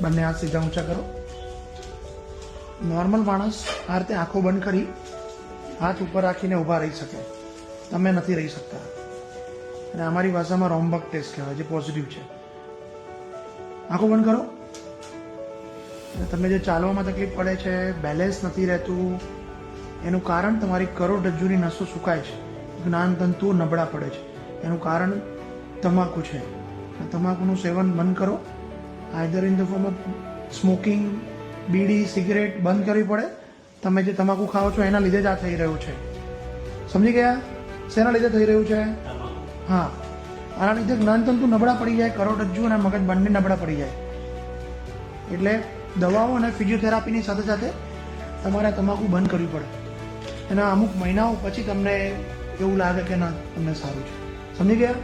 બંને હાથ સીધા ઊંચા કરો. નોર્મલ માણસ આ રીતે આંખો બંધ કરી હાથ ઉપર રાખીને ઊભા રહી શકે, તમે નથી રહી શકતા. અને અમારી ભાષામાં રોમ્બક ટેસ્ટ કહેવાય, જે પોઝિટિવ છે. આંખો બંધ કરો. તમને જે ચાલવામાં તકલીફ પડે છે, બેલેન્સ નથી રહેતું, એનું કારણ તમારી કરોડરજ્જુની નસો સુકાય છે, જ્ઞાન તંતુઓ નબળા પડે છે, એનું કારણ તમાકુ છે. તમાકુનું સેવન બંધ કરો. Either in the form of smoking, bidi, cigarette બંધ કરવી પડે. તમે જે તમાકુ ખાઓ છો એના લીધે જ આ થઈ રહ્યું છે. સમજી ગયા? શેના લીધે થઈ રહ્યું છે? હા, આના લીધે જ્ઞાનતંતુ નબળા પડી જાય, કરોડરજ્જુ અને મગજ બંને નબળા પડી જાય. એટલે દવાઓ અને ફિઝિયોથેરાપીની સાથે સાથે તમારે તમાકુ બંધ કરવી પડે. એના અમુક મહિનાઓ પછી તમને એવું લાગે કે ના, તમને સારું છે. સમજી ગયા?